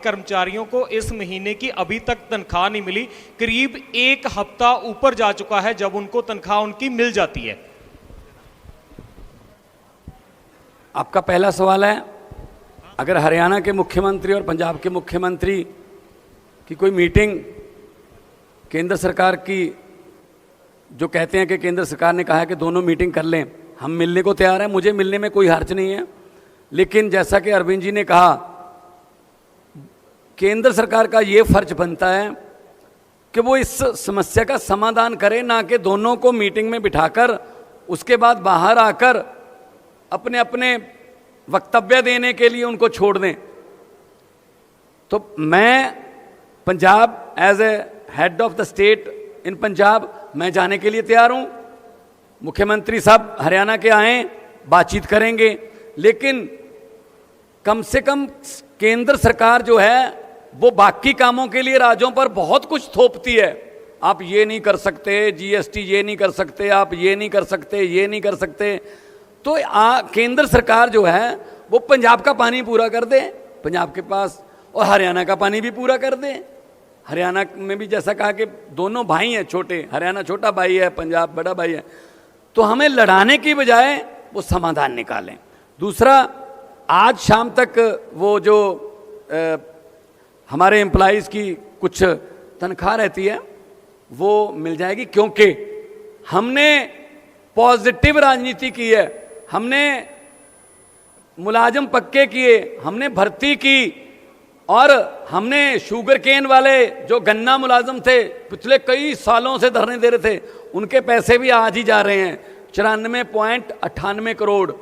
कर्मचारियों को इस महीने की अभी तक तनख्वाह नहीं मिली। करीब एक हफ्ता ऊपर जा चुका है जब उनको तनख्वाह उनकी मिल जाती है। आपका पहला सवाल है, अगर हरियाणा के मुख्यमंत्री और पंजाब के मुख्यमंत्री की कोई मीटिंग केंद्र सरकार की, जो कहते हैं कि केंद्र सरकार ने कहा है कि दोनों मीटिंग कर लें, हम मिलने को तैयार हैं, मुझे मिलने में कोई हर्ज नहीं है। लेकिन जैसा कि अरविंद जी ने कहा, केंद्र सरकार का ये फर्ज बनता है कि वो इस समस्या का समाधान करे, ना कि दोनों को मीटिंग में बिठाकर उसके बाद बाहर आकर अपने अपने वक्तव्य देने के लिए उनको छोड़ दें। तो मैं Punjab as a head of the state in Punjab मैं जाने के लिए तैयार हूं। मुख्यमंत्री साहब हरियाणा के आए, बातचीत करेंगे, लेकिन कम से कम केंद्र सरकार जो है वो बाकी कामों के लिए राज्यों पर बहुत कुछ थोपती है। आप ये नहीं कर सकते, जीएसटी ये नहीं कर सकते, आप ये नहीं कर सकते, ये नहीं कर सकते। तो केंद्र सरकार जो है वो पंजाब का पानी पूरा कर दे पंजाब के पास, और हरियाणा का पानी भी पूरा कर दे। हरियाणा में भी जैसा कहा कि दोनों भाई हैं छोटे, हरियाणा छोटा भाई है, पंजाब बड़ा भाई है। तो हमें लड़ाने की बजाय वो समाधान निकालें। दूसरा, आज शाम तक वो जो हमारे एम्प्लॉइज़ की कुछ तनख्वाह रहती है वो मिल जाएगी, क्योंकि हमने पॉजिटिव राजनीति की है, हमने मुलाजिम पक्के किए, हमने भर्ती की, और हमने शुगर केन वाले जो गन्ना मुलाजिम थे पिछले कई सालों से धरने दे रहे थे, उनके पैसे भी आज ही जा रहे हैं। 94.98 करोड़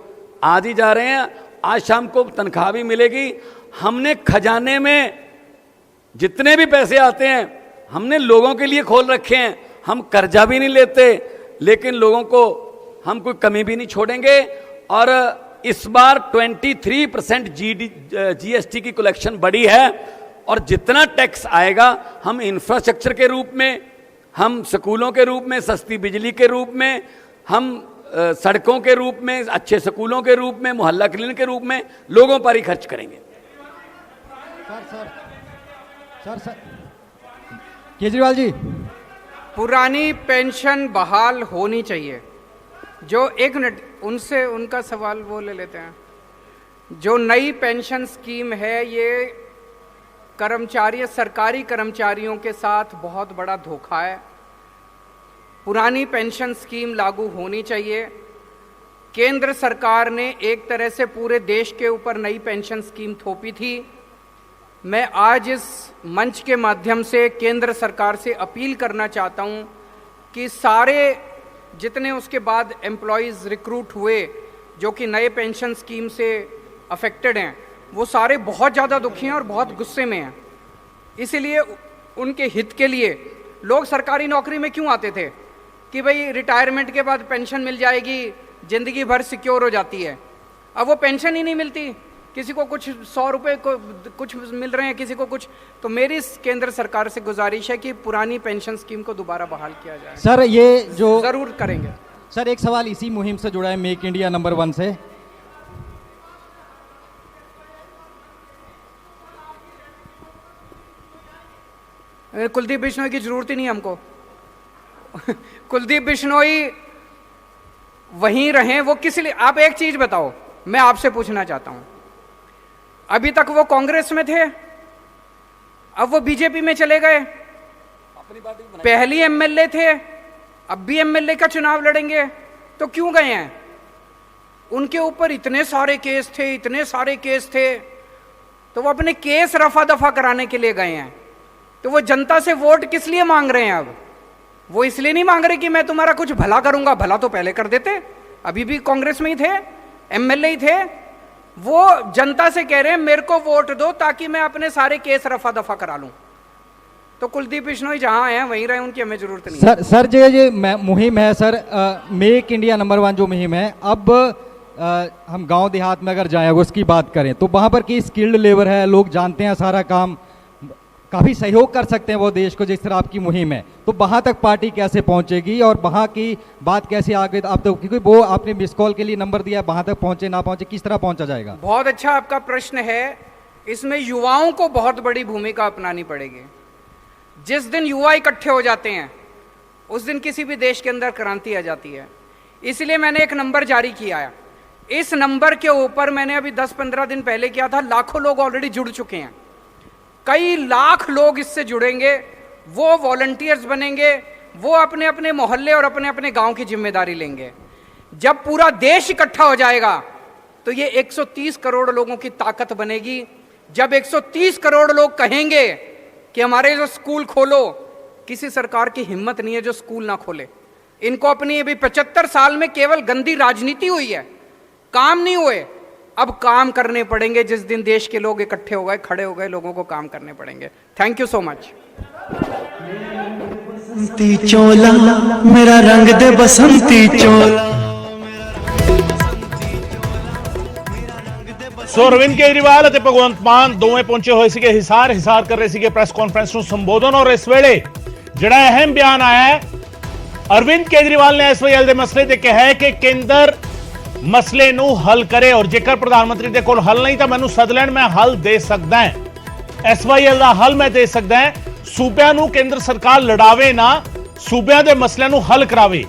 आज ही जा रहे हैं। आज शाम को तनख्वाह भी मिलेगी। हमने खजाने में जितने भी पैसे आते हैं हमने लोगों के लिए खोल रखे हैं। हम कर्जा भी नहीं लेते, लेकिन लोगों को हम कोई कमी भी नहीं छोड़ेंगे। और इस बार 23% जीएसटी की कलेक्शन बढ़ी है, और जितना टैक्स आएगा हम इंफ्रास्ट्रक्चर के रूप में, हम स्कूलों के रूप में, सस्ती बिजली के रूप में, हम सड़कों के रूप में, अच्छे स्कूलों के रूप में, मोहल्ला क्लिनिक के रूप में लोगों पर ही खर्च करेंगे। सर केजरीवाल जी, पुरानी पेंशन बहाल होनी चाहिए। जो एक मिनट उनसे उनका सवाल वो ले लेते हैं। जो नई पेंशन स्कीम है ये कर्मचारी, सरकारी कर्मचारियों के साथ बहुत बड़ा धोखा है। पुरानी पेंशन स्कीम लागू होनी चाहिए। केंद्र सरकार ने एक तरह से पूरे देश के ऊपर नई पेंशन स्कीम थोपी थी। मैं आज इस मंच के माध्यम से केंद्र सरकार से अपील करना चाहता हूं कि सारे जितने उसके बाद एम्प्लॉयज़ रिक्रूट हुए जो कि नए पेंशन स्कीम से अफेक्टेड हैं, वो सारे बहुत ज़्यादा दुखी हैं और बहुत गुस्से में हैं। इसीलिए उनके हित के लिए लोग सरकारी नौकरी में क्यों आते थे कि भाई रिटायरमेंट के बाद पेंशन मिल जाएगी, ज़िंदगी भर सिक्योर हो जाती है। अब वो पेंशन ही नहीं मिलती, किसी को कुछ 100 रुपये को कुछ मिल रहे हैं, किसी को कुछ। तो मेरी केंद्र सरकार से गुजारिश है कि पुरानी पेंशन स्कीम को दोबारा बहाल किया जाए। सर ये जो जरूर करेंगे। सर एक सवाल इसी मुहिम से जुड़ा है, मेक इंडिया नंबर 1 से। कुलदीप बिश्नोई की जरूरत ही नहीं हमको। कुलदीप बिश्नोई वहीं रहे, वो किस लिए? आप एक चीज बताओ, मैं आपसे पूछना चाहता हूं, अभी तक वो कांग्रेस में थे, अब वो बीजेपी में चले गए। पहली एमएलए थे, अब भी एमएलए का चुनाव लड़ेंगे, तो क्यों गए हैं? उनके ऊपर इतने सारे केस थे, इतने सारे केस थे, तो वो अपने केस रफा दफा कराने के लिए गए हैं। तो वो जनता से वोट किस लिए मांग रहे हैं? अब वो इसलिए नहीं मांग रहे कि मैं तुम्हारा कुछ भला करूंगा, भला तो पहले कर देते, अभी भी कांग्रेस में ही थे, एमएलए ही थे। वो जनता से कह रहे हैं मेरे को वोट दो ताकि मैं अपने सारे केस रफा दफा करा लूं। तो कुलदीप बिश्नोई जहां हैं वहीं रहे, उनकी हमें जरूरत नहीं है। सर जो ये मुहिम है सर, मेक इंडिया नंबर 1 जो मुहिम है, अब हम गांव देहात में अगर जाएं उसकी बात करें तो वहां पर की स्किल्ड लेबर है, लोग जानते हैं सारा काम, काफ़ी सहयोग कर सकते हैं वो देश को, जिस तरह आपकी मुहिम है। तो वहाँ तक पार्टी कैसे पहुँचेगी और वहाँ की बात कैसे आगे आप तो, क्योंकि वो आपने मिस कॉल के लिए नंबर दिया, वहाँ तक पहुँचे ना पहुँचे, किस तरह पहुँचा जाएगा? बहुत अच्छा आपका प्रश्न है। इसमें युवाओं को बहुत बड़ी भूमिका अपनानी पड़ेगी। जिस दिन युवा इकट्ठे हो जाते हैं उस दिन किसी भी देश के अंदर क्रांति आ जाती है। इसलिए मैंने एक नंबर जारी किया है। इस नंबर के ऊपर मैंने अभी 10-15 दिन पहले किया था, लाखों लोग ऑलरेडी जुड़ चुके हैं। कई लाख लोग इससे जुड़ेंगे, वो वॉलंटियर्स बनेंगे, वो अपने अपने मोहल्ले और अपने अपने गांव की जिम्मेदारी लेंगे। जब पूरा देश इकट्ठा हो जाएगा तो ये 130 करोड़ लोगों की ताकत बनेगी। जब 130 करोड़ लोग कहेंगे कि हमारे जो स्कूल खोलो, किसी सरकार की हिम्मत नहीं है जो स्कूल ना खोले। इनको अपनी अभी 75 साल में केवल गंदी राजनीति हुई है, काम नहीं हुए। अब काम करने पड़ेंगे। जिस दिन देश के लोग इकट्ठे हो गए, खड़े हो गए, लोगों को काम करने पड़ेंगे। Thank you so much. बसंती चोला मेरा रंग दे बसंती चोला। ਸੋ ਅਰਵਿੰਦ ਕੇਜਰੀਵਾਲ ਅਤੇ ਭਗਵੰਤ ਮਾਨ ਦੋਵੇਂ ਪਹੁੰਚੇ ਹੋਏ ਸੀਗੇ ਹਿਸਾਰ ਕਰ ਰਹੇ ਸੀਗੇ ਪ੍ਰੈਸ ਕਾਨਫਰੰਸ ਨੂੰ ਸੰਬੋਧਨ। ਔਰ ਇਸ ਵੇਲੇ ਜਿਹੜਾ ਅਹਿਮ ਬਿਆਨ ਆਇਆ ਹੈ, ਅਰਵਿੰਦ ਕੇਜਰੀਵਾਲ ਨੇ ਐਸਵਾਈਐਲ ਦੇ ਮਸਲੇ ਤੇ ਕਿਹਾ ਹੈ ਕਿ ਕੇਂਦਰ ਮਸਲੇ ਨੂੰ ਹੱਲ ਕਰੇ ਔਰ ਜੇਕਰ ਪ੍ਰਧਾਨ ਮੰਤਰੀ ਦੇ ਕੋਲ ਹੱਲ ਨਹੀਂ ਤਾਂ ਮੈਨੂੰ ਸੱਦ ਲੈਣ, ਮੈਂ ਹੱਲ ਦੇ ਸਕਦਾ ਹਾਂ। ਐਸਵਾਈਐਲ ਦਾ ਹੱਲ ਮੈਂ ਦੇ ਸਕਦਾ ਹਾਂ। ਸੂਬਿਆਂ ਨੂੰ ਕੇਂਦਰ ਸਰਕਾਰ ਲੜਾਵੇ ਨਾ, ਸੂਬਿਆਂ ਦੇ ਮਸਲਿਆਂ ਨੂੰ ਹੱਲ ਕਰਾਵੇ।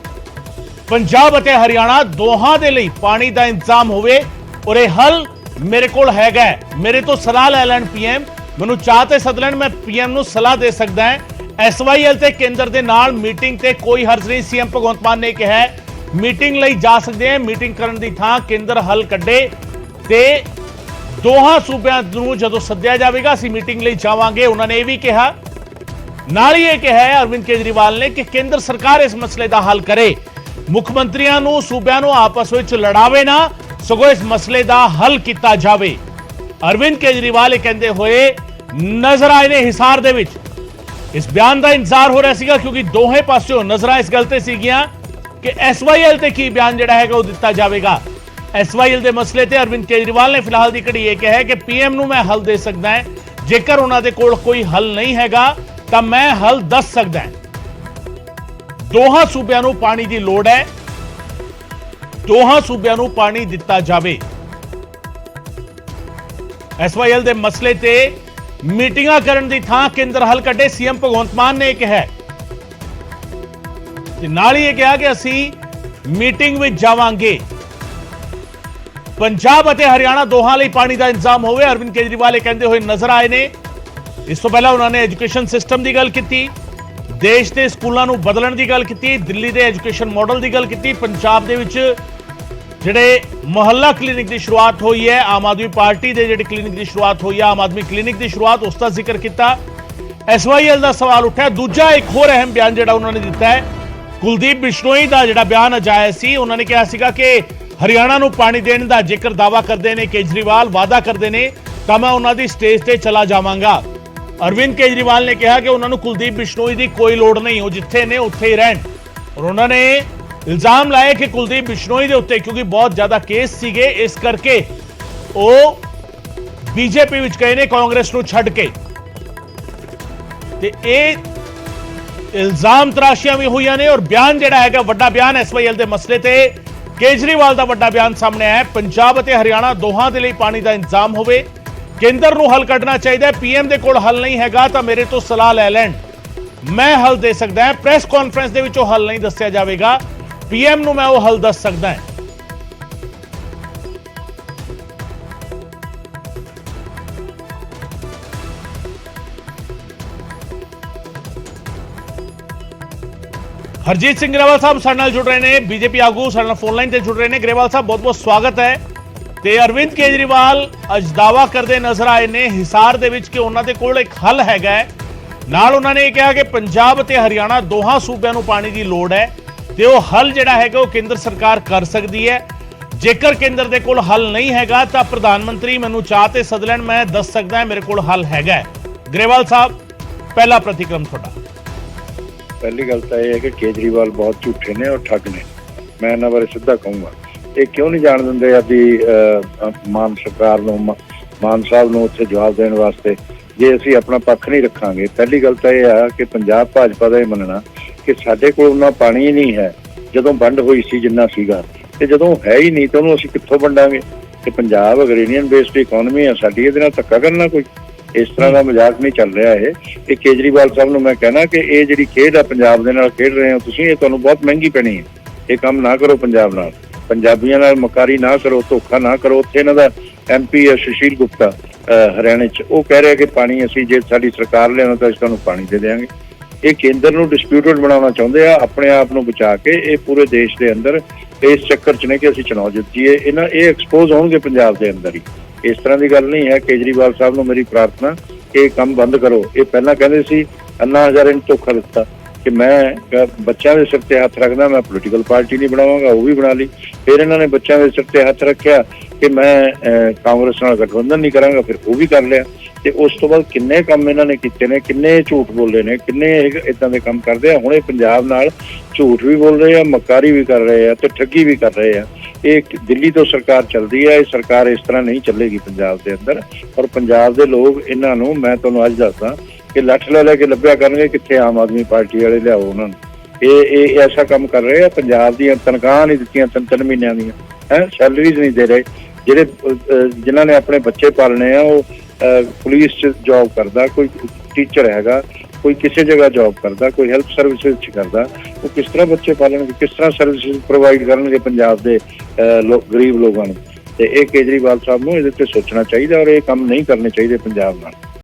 ਪੰਜਾਬ ਅਤੇ ਹਰਿਆਣਾ ਦੋਹਾਂ ਦੇ ਲਈ ਪਾਣੀ ਦਾ ਇੰਤਜ਼ਾਮ ਹੋਵੇ ਔਰ ਇਹ ਹੱਲ ਮੇਰੇ ਕੋਲ ਹੈਗਾ। ਮੇਰੇ ਤੋਂ ਸਲਾਹ ਲੈ ਲੈਣ ਪੀਐਮ, ਮੈਨੂੰ ਚਾਹ ਤੇ ਸੱਦ ਲੈਣ, ਮੈਂ ਪੀਐਮ ਨੂੰ ਸਲਾਹ ਦੇ ਸਕਦਾ ਹਾਂ। ਐਸਵਾਈਐਲ ਤੇ ਕੇਂਦਰ ਦੇ ਨਾਲ ਮੀਟਿੰਗ ਤੇ ਕੋਈ ਹਰਜ ਨਹੀਂ। ਸੀਐਮ ਭਗਵੰਤ ਮਾਨ ਨੇ ਕਿਹਾ ਮੀਟਿੰਗ ਲਈ ਜਾ ਸਕਦੇ ਹਾਂ। ਮੀਟਿੰਗ ਕਰਨ ਦੀ ਥਾਂ ਕੇਂਦਰ ਹੱਲ ਕੱਢੇ ਤੇ ਦੋਹਾਂ ਸੂਬਿਆਂ ਨੂੰ ਜਦੋਂ ਸੱਦਿਆ ਜਾਵੇਗਾ ਅਸੀਂ ਮੀਟਿੰਗ ਲਈ ਜਾਵਾਂਗੇ। ਉਹਨਾਂ ਨੇ ਇਹ ਵੀ ਕਿਹਾ, ਨਾਲ ਹੀ ਇਹ ਕਿਹਾ ਹੈ ਅਰਵਿੰਦ ਕੇਜਰੀਵਾਲ ਨੇ ਕਿ ਕੇਂਦਰ ਸਰਕਾਰ ਇਸ ਮਸਲੇ ਦਾ ਹੱਲ ਕਰੇ। ਮੁੱਖ ਮੰਤਰੀਆਂ ਨੂੰ ਸੂਬਿਆਂ ਨੂੰ ਆਪਸ ਵਿੱਚ ਲੜਾਵੇ ਨਾ, ਸਗੋਂ ਇਸ ਮਸਲੇ ਦਾ ਹੱਲ ਕੀਤਾ ਜਾਵੇ। ਅਰਵਿੰਦ ਕੇਜਰੀਵਾਲ ਇਹ ਕਹਿੰਦੇ ਹੋਏ ਨਜ਼ਰ ਆਏ ਨੇ ਹਿਸਾਰ ਦੇ ਵਿੱਚ। ਇਸ ਬਿਆਨ ਦਾ ਇੰਤਜ਼ਾਰ ਹੋ ਰਿਹਾ ਸੀਗਾ ਕਿਉਂਕਿ ਦੋਹੇ ਪਾਸਿਓਂ ਨਜ਼ਰਾਂ ਇਸ ਗੱਲ ਤੇ ਸੀਗੀਆਂ ਕਿ ਐਸਵਾਈਐਲ ਤੇ ਕੀ ਬਿਆਨ ਜਿਹੜਾ ਹੈਗਾ ਉਹ ਦਿੱਤਾ ਜਾਵੇਗਾ। ਐਸਵਾਈਐਲ ਦੇ ਮਸਲੇ ਤੇ ਅਰਵਿੰਦ ਕੇਜਰੀਵਾਲ ਨੇ ਫਿਲਹਾਲ ਦੀ ਘੜੀ ਇਹ ਕਿਹਾ ਹੈ ਕਿ ਪੀਐਮ ਨੂੰ ਮੈਂ ਹੱਲ ਦੇ ਸਕਦਾ ਹਾਂ। ਜੇਕਰ ਉਹਨਾਂ ਦੇ ਕੋਲ ਕੋਈ ਹੱਲ ਨਹੀਂ ਹੈਗਾ ਤਾਂ ਮੈਂ ਹੱਲ ਦੱਸ ਸਕਦਾ ਹਾਂ। ਦੋਹਾਂ ਸੂਬਿਆਂ ਨੂੰ ਪਾਣੀ ਦੀ ਲੋੜ ਹੈ, ਦੋਹਾਂ ਸੂਬਿਆਂ ਨੂੰ ਪਾਣੀ ਦਿੱਤਾ ਜਾਵੇ। ਐਸਵਾਈਐਲ ਦੇ ਮਸਲੇ ਤੇ ਮੀਟਿੰਗਾਂ ਕਰਨ ਦੀ ਥਾਂ ਕੇਂਦਰ ਹੱਲ ਕੱਢੇ, ਸੀਐਮ ਭਗਵੰਤ ਮਾਨ ਨੇ ਕਿਹਾ ਤੇ ਨਾਲ ਹੀ ਇਹ ਕਿਹਾ ਕਿ ਅਸੀਂ ਮੀਟਿੰਗ ਵਿੱਚ ਜਾਵਾਂਗੇ। ਪੰਜਾਬ ਅਤੇ ਹਰਿਆਣਾ ਦੋਹਾਂ ਲਈ ਪਾਣੀ ਦਾ ਇੰਤਜ਼ਾਮ ਹੋਵੇ। ਅਰਵਿੰਦ ਕੇਜਰੀਵਾਲ ਇਹ ਕਹਿੰਦੇ ਹੋਏ ਨਜ਼ਰ ਆਏ ਨੇ। ਇਸ ਤੋਂ ਪਹਿਲਾਂ ਉਹਨਾਂ ਨੇ ਐਜੂਕੇਸ਼ਨ ਸਿਸਟਮ ਦੀ ਗੱਲ ਕੀਤੀ, ਦੇਸ਼ ਦੇ ਸਕੂਲਾਂ ਨੂੰ ਬਦਲਣ ਦੀ ਗੱਲ ਕੀਤੀ, ਦਿੱਲੀ ਦੇ ਐਜੂਕੇਸ਼ਨ ਮਾਡਲ ਦੀ ਗੱਲ ਕੀਤੀ। ਪੰਜਾਬ ਦੇ ਵਿੱਚ ਜਿਹੜੇ ਮੁਹੱਲਾ ਕਲੀਨਿਕ ਦੀ ਸ਼ੁਰੂਆਤ ਹੋਈ ਹੈ, ਆਮ ਆਦਮੀ ਪਾਰਟੀ ਦੇ ਜਿਹੜੇ ਕਲੀਨਿਕ ਦੀ ਸ਼ੁਰੂਆਤ ਹੋਈ ਹੈ, ਆਮ ਆਦਮੀ ਕਲੀਨਿਕ ਦੀ ਸ਼ੁਰੂਆਤ, ਉਸ ਦਾ ਜ਼ਿਕਰ ਕੀਤਾ। ਐਸਵਾਈਐਲ ਦਾ ਸਵਾਲ ਉੱਠਿਆ। ਦੂਜਾ ਇੱਕ ਹੋਰ ਅਹਿਮ ਬਿਆਨ ਜਿਹੜਾ ਉਹਨਾਂ ਨੇ ਦਿੱਤਾ ਹੈ, ਕੁਲਦੀਪ ਬਿਸ਼ਨੋਈ ਦਾ ਜਿਹੜਾ ਬਿਆਨ ਅੱਜ ਆਇਆ ਸੀ, ਉਹਨਾਂ ਨੇ ਕਿਹਾ ਸੀਗਾ ਕਿ ਹਰਿਆਣਾ ਨੂੰ ਪਾਣੀ ਦੇਣ ਦਾ ਜੇਕਰ ਦਾਅਵਾ ਕਰਦੇ ਨੇ ਕੇਜਰੀਵਾਲ, ਵਾਅਦਾ ਕਰਦੇ ਨੇ, ਤਾਂ ਮੈਂ ਉਹਨਾਂ ਦੀ ਸਟੇਜ ਤੇ ਚਲਾ ਜਾਵਾਂਗਾ। ਅਰਵਿੰਦ ਕੇਜਰੀਵਾਲ ਨੇ ਕਿਹਾ ਕਿ ਉਹਨਾਂ ਨੂੰ ਕੁਲਦੀਪ ਬਿਸ਼ਨੋਈ ਦੀ ਕੋਈ ਲੋੜ ਨਹੀਂ, ਉਹ ਜਿੱਥੇ ਨੇ ਉੱਥੇ ਹੀ ਰਹਿਣ। ਔਰ ਉਹਨਾਂ ਨੇ ਇਲਜ਼ਾਮ ਲਾਇਆ ਕਿ ਕੁਲਦੀਪ ਬਿਸ਼ਨੋਈ ਦੇ ਉੱਤੇ ਕਿਉਂਕਿ ਬਹੁਤ ਜ਼ਿਆਦਾ ਕੇਸ ਸੀਗੇ, ਇਸ ਕਰਕੇ ਉਹ ਬੀਜੇਪੀ ਵਿੱਚ ਗਏ ਨੇ ਕਾਂਗਰਸ ਨੂੰ ਛੱਡ ਕੇ। ਤੇ ਇਹ ਇਲਜ਼ਾਮ ਤਰਾਸ਼ੀਆਂ ਵੀ ਹੋਈਆਂ ਨੇ ਔਰ ਬਿਆਨ ਜਿਹੜਾ ਹੈਗਾ ਵੱਡਾ ਬਿਆਨ ਐਸਵਾਈਐਲ ਦੇ ਮਸਲੇ ਤੇ ਕੇਜਰੀਵਾਲ ਦਾ ਵੱਡਾ ਬਿਆਨ ਸਾਹਮਣੇ ਆਇਆ। ਪੰਜਾਬ ਅਤੇ ਹਰਿਆਣਾ ਦੋਹਾਂ ਦੇ ਲਈ ਪਾਣੀ ਦਾ ਇੰਤਜ਼ਾਮ ਹੋਵੇ, ਕੇਂਦਰ ਨੂੰ ਹੱਲ ਕੱਢਣਾ ਚਾਹੀਦਾ। ਪੀਐਮ ਦੇ ਕੋਲ ਹੱਲ ਨਹੀਂ ਹੈਗਾ ਤਾਂ ਮੇਰੇ ਤੋਂ ਸਲਾਹ ਲੈ ਲੈਣ, ਮੈਂ ਹੱਲ ਦੇ ਸਕਦਾ ਹਾਂ। ਪ੍ਰੈਸ ਕਾਨਫਰੰਸ ਦੇ ਵਿੱਚ ਉਹ ਹੱਲ ਨਹੀਂ ਦੱਸਿਆ ਜਾਵੇਗਾ, ਪੀਐਮ ਨੂੰ ਮੈਂ ਉਹ ਹੱਲ ਦੱਸ ਸਕਦਾ ਹਾਂ। ਹਰਜੀਤ ਸਿੰਘ ਗਰੇਵਾਲ ਸਾਹਿਬ ਸਾਡੇ ਨਾਲ ਜੁੜ ਰਹੇ ਨੇ, ਬੀਜੇਪੀ ਆਗੂ ਸਾਡੇ ਨਾਲ ਫੋਨ ਲਾਈਨ ਤੇ ਜੁੜ ਰਹੇ ਨੇ। ਗਰੇਵਾਲ ਸਾਹਿਬ ਬਹੁਤ ਬਹੁਤ ਸਵਾਗਤ ਹੈ। ਤੇ ਅਰਵਿੰਦ ਕੇਜਰੀਵਾਲ ਅੱਜ ਦਾਅਵਾ ਕਰਦੇ ਨਜ਼ਰ ਆਏ ਨੇ ਹਿਸਾਰ ਦੇ ਵਿੱਚ ਕਿ ਉਹਨਾਂ ਦੇ ਕੋਲ ਇੱਕ ਹੱਲ ਹੈਗਾ ਹੈ। ਨਾਲ ਉਹਨਾਂ ਨੇ ਇਹ ਕਿਹਾ ਕਿ ਪੰਜਾਬ ਅਤੇ ਹਰਿਆਣਾ ਦੋਹਾਂ ਸੂਬਿਆਂ ਨੂੰ ਪਾਣੀ ਦੀ ਲੋੜ ਹੈ ਤੇ ਉਹ ਹੱਲ ਜਿਹੜਾ ਹੈਗਾ ਉਹ ਕੇਂਦਰ ਸਰਕਾਰ ਕਰ ਸਕਦੀ ਹੈ। ਜੇਕਰ ਕੇਂਦਰ ਦੇ ਕੋਲ ਹੱਲ ਨਹੀਂ ਹੈਗਾ ਤਾਂ ਪ੍ਰਧਾਨ ਮੰਤਰੀ ਮੈਨੂੰ ਚਾਹ ਤੇ ਸੱਦ ਲੈਣ, ਮੈਂ ਦੱਸ ਸਕਦਾ ਮੇਰੇ ਕੋਲ ਹੱਲ ਹੈਗਾ। ਗਰੇਵਾਲ ਸਾਹਿਬ, ਪਹਿਲਾ ਪ੍ਰਤੀਕਰਮ ਤੁਹਾਡਾ। ਪਹਿਲੀ ਗੱਲ ਤਾਂ ਇਹ ਹੈ ਕਿ ਕੇਜਰੀਵਾਲ ਬਹੁਤ ਝੂਠੇ ਨੇ ਔਰ ਠੱਗ ਨੇ। ਮੈਂ ਇਹਨਾਂ ਬਾਰੇ ਸਿੱਧਾ ਕਹੂੰਗਾ, ਇਹ ਕਿਉਂ ਨਹੀਂ ਜਾਣ ਦਿੰਦੇ ਆਪਦੀ ਮਾਨ ਸਰਕਾਰ ਨੂੰ, ਮਾਨ ਸਾਹਿਬ ਨੂੰ ਉੱਥੇ ਜਵਾਬ ਦੇਣ ਵਾਸਤੇ, ਜੇ ਅਸੀਂ ਆਪਣਾ ਪੱਖ ਨਹੀਂ ਰੱਖਾਂਗੇ। ਪਹਿਲੀ ਗੱਲ ਤਾਂ ਇਹ ਆ ਕਿ ਪੰਜਾਬ ਭਾਜਪਾ ਦਾ ਇਹ ਮੰਨਣਾ ਕਿ ਸਾਡੇ ਕੋਲ ਉਹਨਾਂ ਪਾਣੀ ਹੀ ਨਹੀਂ ਹੈ ਜਦੋਂ ਵੰਡ ਹੋਈ ਸੀ ਜਿੰਨਾ ਸੀਗਾ, ਤੇ ਜਦੋਂ ਹੈ ਹੀ ਨਹੀਂ ਤਾਂ ਉਹਨੂੰ ਅਸੀਂ ਕਿੱਥੋਂ ਵੰਡਾਂਗੇ। ਕਿ ਪੰਜਾਬ ਅਗਰੇਨੀਅਨ ਬੇਸਡ ਇਕਨੋਮੀ ਹੈ ਸਾਡੀ, ਇਹਦੇ ਨਾਲ ਧੱਕਾ ਕਰਨਾ ਕੋਈ ਇਸ ਤਰ੍ਹਾਂ ਦਾ ਮਜ਼ਾਕ ਨਹੀਂ ਚੱਲ ਰਿਹਾ ਇਹ ਕੇਜਰੀਵਾਲ ਸਾਹਿਬ ਨੂੰ ਮੈਂ ਕਹਿਣਾ ਕਿ ਇਹ ਜਿਹੜੀ ਖੇਡ ਆ ਪੰਜਾਬ ਦੇ ਨਾਲ ਖੇਡ ਰਹੇ ਹੋ ਤੁਸੀਂ, ਇਹ ਤੁਹਾਨੂੰ ਬਹੁਤ ਮਹਿੰਗੀ ਪੈਣੀ ਹੈ। ਇਹ ਕੰਮ ਨਾ ਕਰੋ ਪੰਜਾਬ ਨਾਲ, ਪੰਜਾਬੀਆਂ ਨਾਲ ਮਕਾਰੀ ਨਾ ਕਰੋ, ਧੋਖਾ ਨਾ ਕਰੋ। ਉੱਥੇ ਇਹਨਾਂ ਦਾ MP ਹੈ ਸੁਸ਼ੀਲ ਗੁਪਤਾ ਹਰਿਆਣੇ 'ਚ, ਉਹ ਕਹਿ ਰਿਹਾ ਕਿ ਪਾਣੀ ਅਸੀਂ ਜੇ ਸਾਡੀ ਸਰਕਾਰ ਲਿਆਉਣਾ ਤਾਂ ਅਸੀਂ ਤੁਹਾਨੂੰ ਪਾਣੀ ਦੇ ਦਿਆਂਗੇ। ਇਹ ਕੇਂਦਰ ਨੂੰ ਡਿਸਪਿਊਟਡ ਬਣਾਉਣਾ ਚਾਹੁੰਦੇ ਆ, ਆਪਣੇ ਆਪ ਨੂੰ ਬਚਾ ਕੇ। ਇਹ ਪੂਰੇ ਦੇਸ਼ ਦੇ ਅੰਦਰ ਇਸ ਚੱਕਰ 'ਚ ਨੇ ਕਿ ਅਸੀਂ ਚੁਣਾਵ ਜਿੱਤੀਏ, ਇਹ ਐਕਸਪੋਜ਼ ਹੋਣਗੇ ਪੰਜਾਬ ਦੇ ਅੰਦਰ ਹੀ। ਇਸ ਤਰ੍ਹਾਂ ਦੀ ਗੱਲ ਨਹੀਂ ਹੈ। ਕੇਜਰੀਵਾਲ ਸਾਹਿਬ ਨੂੰ ਮੇਰੀ ਪ੍ਰਾਰਥਨਾ ਕਿ ਇਹ ਕੰਮ ਬੰਦ ਕਰੋ। ਇਹ ਪਹਿਲਾਂ ਕਹਿੰਦੇ ਸੀ ਅੰਨਾ ਹਜ਼ਾਰੇ ਨੂੰ ਧੋਖਾ ਦਿੱਤਾ ਕਿ ਮੈਂ ਬੱਚਿਆਂ ਦੇ ਸਿਰ ਤੇ ਹੱਥ ਰੱਖਦਾ, ਮੈਂ ਪੋਲੀਟੀਕਲ ਪਾਰਟੀ ਨਹੀਂ ਬਣਾਵਾਂਗਾ, ਉਹ ਵੀ ਬਣਾ ਲਈ। ਫਿਰ ਇਹਨਾਂ ਨੇ ਬੱਚਿਆਂ ਦੇ ਸਿਰ ਤੇ ਹੱਥ ਰੱਖਿਆ ਕਿ ਮੈਂ ਕਾਂਗਰਸ ਨਾਲ ਗਠਬੰਧਨ ਨਹੀਂ ਕਰਾਂਗਾ, ਫਿਰ ਉਹ ਵੀ ਕਰ ਲਿਆ। ਤੇ ਉਸ ਤੋਂ ਬਾਅਦ ਕਿੰਨੇ ਕੰਮ ਇਹਨਾਂ ਨੇ ਕੀਤੇ ਨੇ, ਕਿੰਨੇ ਝੂਠ ਬੋਲੇ ਨੇ, ਕਿੰਨੇ ਇਦਾਂ ਦੇ ਕੰਮ ਕਰਦੇ ਆ। ਹੁਣ ਇਹ ਪੰਜਾਬ ਨਾਲ ਝੂਠ ਵੀ ਬੋਲ ਰਹੇ ਆ, ਮਕਾਰੀ ਵੀ ਕਰ ਰਹੇ ਆ ਤੇ ਠੱਗੀ ਵੀ ਕਰ ਰਹੇ ਆ। ਇਹ ਦਿੱਲੀ ਤੋਂ ਸਰਕਾਰ ਚੱਲਦੀ ਹੈ, ਇਹ ਸਰਕਾਰ ਇਸ ਤਰ੍ਹਾਂ ਨਹੀਂ ਚੱਲੇਗੀ ਪੰਜਾਬ ਦੇ ਅੰਦਰ। ਔਰ ਪੰਜਾਬ ਦੇ ਲੋਕ ਇਹਨਾਂ ਨੂੰ, ਮੈਂ ਤੁਹਾਨੂੰ ਅੱਜ ਦੱਸਦਾ ਕਿ ਲੱਠ ਲੈ ਕੇ ਲੱਭਿਆ ਕਰਨਗੇ ਕਿੱਥੇ ਆਮ ਆਦਮੀ ਪਾਰਟੀ ਵਾਲੇ ਲਿਆਓ ਉਹਨਾਂ ਨੂੰ। ਇਹ ਐਸਾ ਕੰਮ ਕਰ ਰਹੇ ਆ। ਪੰਜਾਬ ਦੀਆਂ ਤਨਖਾਹਾਂ ਨਹੀਂ ਦਿੱਤੀਆਂ 3 ਮਹੀਨਿਆਂ ਦੀਆਂ, ਸੈਲਰੀਜ਼ ਨਹੀਂ ਦੇ ਰਹੇ। ਜਿਹੜੇ ਜਿਨ੍ਹਾਂ ਨੇ ਆਪਣੇ ਬੱਚੇ ਪਾਲਣੇ ਆ, ਉਹ ਪੁਲਿਸ 'ਚ ਜੌਬ ਕਰਦਾ, ਕੋਈ ਟੀਚਰ ਹੈਗਾ, ਕੋਈ ਕਿਸੇ ਜਗ੍ਹਾ ਜੌਬ ਕਰਦਾ, ਕੋਈ ਹੈਲਥ ਸਰਵਿਸਿਜ਼ 'ਚ ਕਰਦਾ, ਉਹ ਕਿਸ ਤਰ੍ਹਾਂ ਬੱਚੇ ਪਾਲਣਗੇ, ਕਿਸ ਤਰ੍ਹਾਂ ਸਰਵਿਸਿਜ਼ ਪ੍ਰੋਵਾਈਡ ਕਰਨਗੇ ਪੰਜਾਬ ਦੇ ਗਰੀਬ ਲੋਕਾਂ ਨੂੰ। ਤੇ ਇਹ ਕੇਜਰੀਵਾਲ ਸਾਹਿਬ ਨੂੰ ਇਹਦੇ ਤੇ ਸੋਚਣਾ ਚਾਹੀਦਾ ਔਰ ਇਹ ਕੰਮ ਨਹੀਂ ਕਰਨੇ ਚਾਹੀਦੇ ਪੰਜਾਬ ਨਾਲ।